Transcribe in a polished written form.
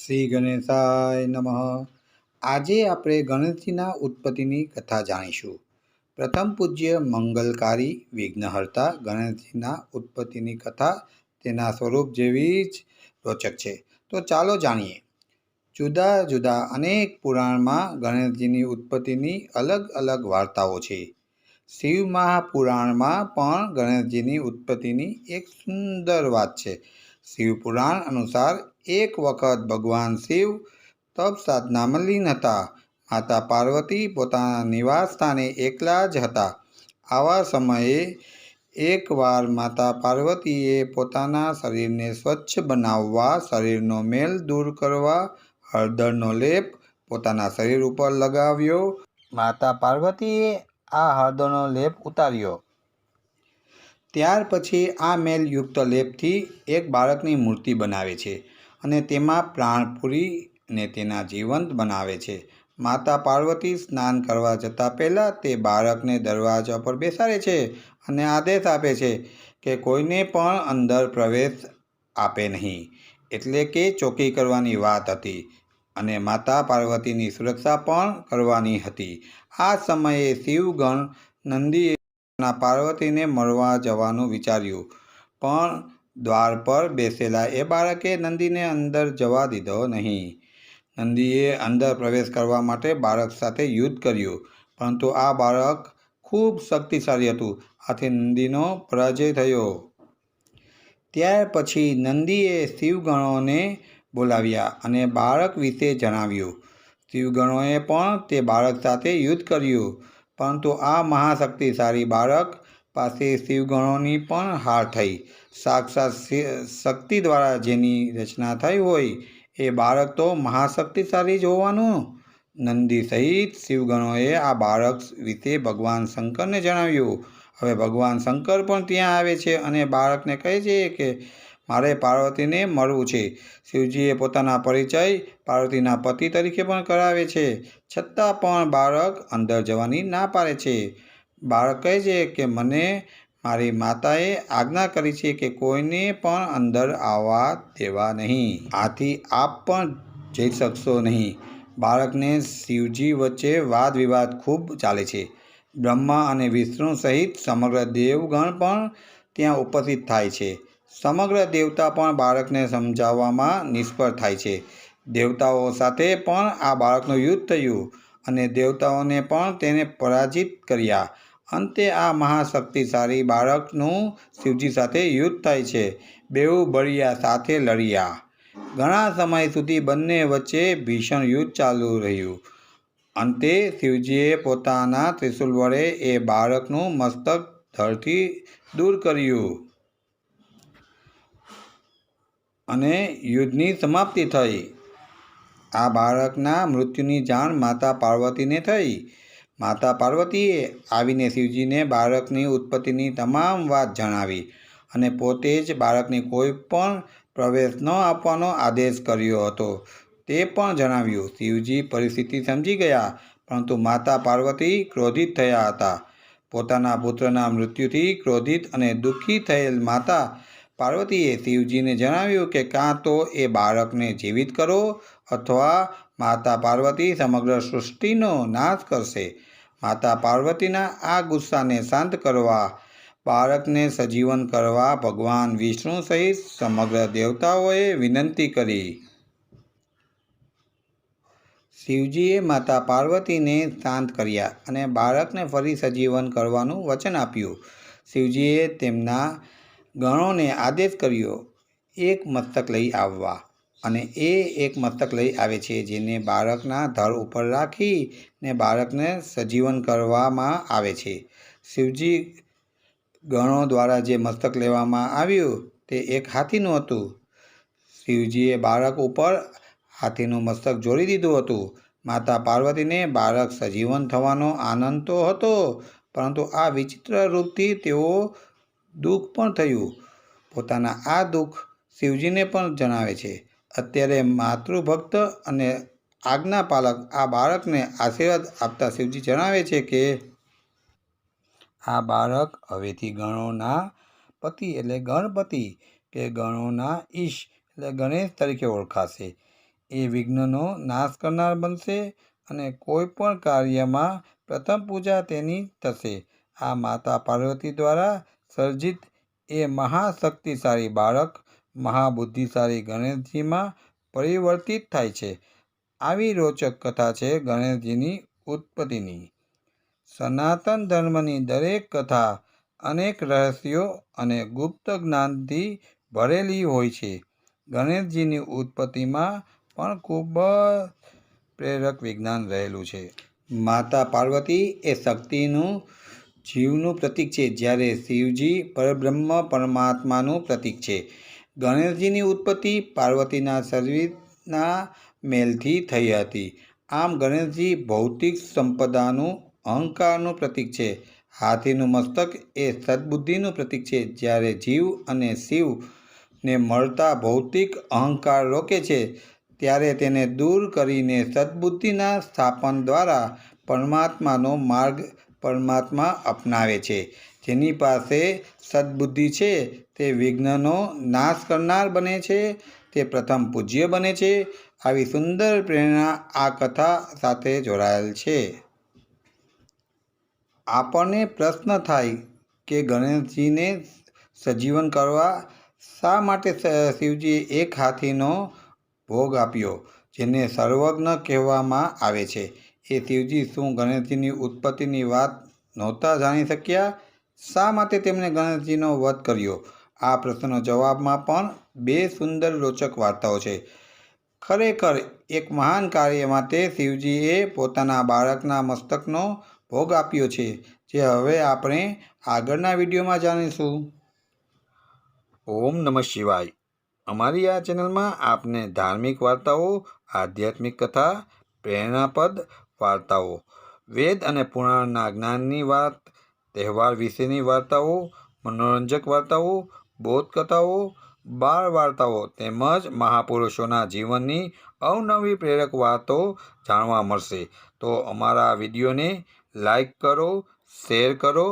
શ્રી ગણેશાય નમઃ. આજે આપણે ગણેશજીના ઉત્પત્તિની કથા જાણીશું. પ્રથમ પૂજ્ય મંગલકારી વિઘ્નહર્તા ગણેશજીના ઉત્પત્તિની કથા તેના સ્વરૂપ જેવી જ રોચક છે. તો ચાલો જાણીએ. જુદા જુદા અનેક પુરાણમાં ગણેશજીની ઉત્પત્તિની અલગ અલગ વાર્તાઓ છે. શિવ મહાપુરાણમાં પણ ગણેશજીની ઉત્પત્તિની એક સુંદર વાત છે. શિવ પુરાણ અનુસાર એક વખત ભગવાન શિવ તપ સાધનામાં લીન હતા. માતા પાર્વતી પોતાના નિવાસ સ્થાને એકલા જ હતા. આવા સમયે એકવાર માતા પાર્વતીએ પોતાના શરીરને સ્વચ્છ બનાવવા, શરીરનો મેલ દૂર કરવા હળદરનો લેપ પોતાના શરીર ઉપર લગાવ્યો. માતા પાર્વતીએ આ હળદરનો લેપ ઉતાર્યો. ત્યાર પછી આ મેલયુક્ત લેપથી એક બાળકની મૂર્તિ બનાવે છે અને તેમાં પ્રાણ પૂરીને તેના જીવંત બનાવે છે. માતા પાર્વતી સ્નાન કરવા જતાં પહેલાં તે બાળકને દરવાજા પર બેસાડે છે અને આદેશ આપે છે કે કોઈને પણ અંદર પ્રવેશ આપે નહીં. એટલે કે ચોકી કરવાની વાત હતી અને માતા પાર્વતીની સુરક્ષા પણ કરવાની હતી. આ સમયે શિવગણ નંદીએ પાર્વતીને મળવા જવાનું વિચાર્યું, પણ દ્વાર પર બેસેલા એ બાળકે નંદીને અંદર જવા દીધો નહીં. નંદીએ અંદર પ્રવેશ કરવા માટે બાળક સાથે યુદ્ધ કર્યું, પરંતુ આ બાળક ખૂબ શક્તિશાળી હતું. આથી નંદીનો પરાજય થયો. ત્યાર પછી નંદીએ શિવગણોને બોલાવ્યા અને બાળક વિશે જણાવ્યું. શિવગણોએ પણ તે બાળક સાથે યુદ્ધ કર્યું, પરંતુ આ મહાશક્તિશાળી બાળક પાસે શિવગણોની પણ હાર થઈ. સાક્ષાત શક્તિ દ્વારા જેની રચના થઈ હોય એ બાળક તો મહાશક્તિશાળી જ હોવાનું. નંદી સહિત શિવગણોએ આ બાળક વિશે ભગવાન શંકરને જણાવ્યું. હવે ભગવાન શંકર પણ ત્યાં આવે છે અને બાળકને કહે છે કે મારે પાર્વતીને મળવું છે. શિવજીએ પોતાના પરિચય પાર્વતીના પતિ તરીકે પણ કરાવે છે, છતાં પણ બાળક અંદર જવાની ના પાડે છે. બાળક કહે છે કે મને મારી માતાએ આજ્ઞા કરી છે કે કોઈને પણ અંદર આવવા દેવા નહીં. આથી આપ પણ જઈ શકશો નહીં. બાળકને શિવજી વચ્ચે વાદ વિવાદ ખૂબ ચાલે છે. બ્રહ્મા અને વિષ્ણુ સહિત સમગ્ર દેવગણ પણ ત્યાં ઉપસ્થિત થાય છે. સમગ્ર દેવતા પણ બાળકને સમજાવવામાં નિષ્ફળ થાય છે. દેવતાઓ સાથે પણ આ બાળકનું યુદ્ધ થયું અને દેવતાઓને પણ તેને પરાજિત કર્યા. અંતે આ મહાશક્તિશાળી બાળકનું શિવજી સાથે યુદ્ધ થાય છે. બેઉ બળિયા સાથે લડ્યા. ઘણા સમય સુધી બંને વચ્ચે ભીષણ યુદ્ધ ચાલુ રહ્યું. અંતે શિવજીએ પોતાના ત્રિશૂલ વડે એ બાળકનું મસ્તક ધડથી દૂર કર્યું અને યુદ્ધની સમાપ્તિ થઈ. આ બાળકના મૃત્યુની જાણ માતા પાર્વતીને થઈ. માતા પાર્વતીએ આવીને શિવજીને બાળકની ઉત્પત્તિની તમામ વાત જણાવી અને પોતે જ બાળકને કોઈ પણ પ્રવેશ ન આપવાનો આદેશ કર્યો હતો તે પણ જણાવ્યું. શિવજી પરિસ્થિતિ સમજી ગયા, પરંતુ માતા પાર્વતી ક્રોધિત થયા હતા. પોતાના પુત્રના મૃત્યુથી ક્રોધિત અને દુઃખી થયેલ માતા પાર્વતીએ શિવજીને જણાવ્યું કે કાં તો એ બાળકને જીવિત કરો અથવા માતા પાર્વતી સમગ્ર સૃષ્ટિનો નાશ કરશે. માતા પાર્વતીના આ ગુસ્સાને શાંત કરવા, બાળકને સજીવન કરવા ભગવાન વિષ્ણુ સહિત સમગ્ર દેવતાઓએ વિનંતી કરી. શિવજીએ માતા પાર્વતીને શાંત કર્યા અને બાળકને ફરી સજીવન કરવાનું વચન આપ્યું. શિવજીએ તેમના ગણોને આદેશ કર્યો એક મસ્તક લઈ આવવા, અને એ એક મસ્તક લઈ આવે છે જેને બાળકના ધડ ઉપર રાખીને બાળકને સજીવન કરવામાં આવે છે. શિવજી ગણો દ્વારા જે મસ્તક લેવામાં આવ્યું તે એક હાથીનું હતું. શિવજીએ બાળક ઉપર હાથીનું મસ્તક જોડી દીધું હતું. માતા પાર્વતીને બાળક સજીવન થવાનો આનંદ તો હતો, પરંતુ આ વિચિત્ર રૂપથી તેઓ દુઃખ પણ થયું. પોતાના આ દુઃખ શિવજીને પણ જણાવે છે. અત્યારે માતૃભક્ત અને આજ્ઞાપાલક આ બાળકને આશીર્વાદ આપતા શિવજી જણાવે છે કે આ બાળક હવેથી ગણોના પતિ એટલે ગણપતિ કે ગણોના ઈશ એટલે ગણેશ તરીકે ઓળખાશે. એ વિઘ્નનો નાશ કરનાર બનશે અને કોઈ પણ કાર્યમાં પ્રથમ પૂજા તેની થશે. આ માતા પાર્વતી દ્વારા સર્જિત એ મહાશક્તિશાળી બાળક મહાબુદ્ધિશાળી ગણેશજીમાં પરિવર્તિત થાય છે. આવી રોચક કથા છે ગણેશજીની ઉત્પત્તિની. સનાતન ધર્મની દરેક કથા અનેક રહસ્યો અને ગુપ્ત જ્ઞાનથી ભરેલી હોય છે. ગણેશજીની ઉત્પત્તિમાં પણ ખૂબ જ પ્રેરક વિજ્ઞાન રહેલું છે. માતા પાર્વતી એ શક્તિનું જીવનું પ્રતીક છે, જ્યારે શિવજી પરબ્રહ્મ પરમાત્માનું પ્રતીક છે. ગણેશજીની ઉત્પત્તિ પાર્વતીના શરીરના મેલથી થઈ હતી. આમ ગણેશજી ભૌતિક સંપદાનું અહંકારનું પ્રતીક છે. હાથીનું મસ્તક એ સદબુદ્ધિનું પ્રતીક છે. જ્યારે જીવ અને શિવને મળતા ભૌતિક અહંકાર રોકે છે, ત્યારે તેને દૂર કરીને સદબુદ્ધિના સ્થાપન દ્વારા પરમાત્માનો માર્ગ પરમાત્મા અપનાવે છે. જેની પાસે સદબુદ્ધિ છે તે વિઘ્નનો નાશ કરનાર બને છે, તે પ્રથમ પૂજ્ય બને છે. આવી સુંદર પ્રેરણા આ કથા સાથે જોડાયેલ છે. આપણને પ્રશ્ન થાય કે ગણેશજીને સજીવન કરવા શા માટે શિવજીએ એક હાથીનો ભોગ આપ્યો, જેને સર્વજ્ઞ કહેવામાં આવે છે? એ શિવજી શું ગણેશજીની ઉત્પત્તિની વાત નહોતા જાણી શક્યા? શા માટે તેમણે ગણેશજીનો વધ કર્યો? આ પ્રશ્નનો જવાબમાં પણ બે સુંદર રોચક વાર્તાઓ છે. ખરેખર એક મહાન કાર્ય માટે શિવજીએ પોતાના બાળકના મસ્તકનો ભોગ આપ્યો છે, જે હવે આપણે આગળના વિડીયોમાં જાણીશું. ઓમ નમઃ શિવાય. અમારી આ ચેનલમાં આપને ધાર્મિક વાર્તાઓ, આધ્યાત્મિક કથા, પ્રેરણાપદ વાર્તાઓ, વેદ અને પુરાણના જ્ઞાનની વાત, તહેવાર વિશેની વાર્તાઓ, મનોરંજક વાર્તાઓ, બોધકથાઓ, બાળ વાર્તાઓ તેમજ મહાપુરુષોના જીવનની અવનવી પ્રેરક વાતો જાણવા મળશે. તો અમારા વિડીયોને લાઈક કરો, શેર કરો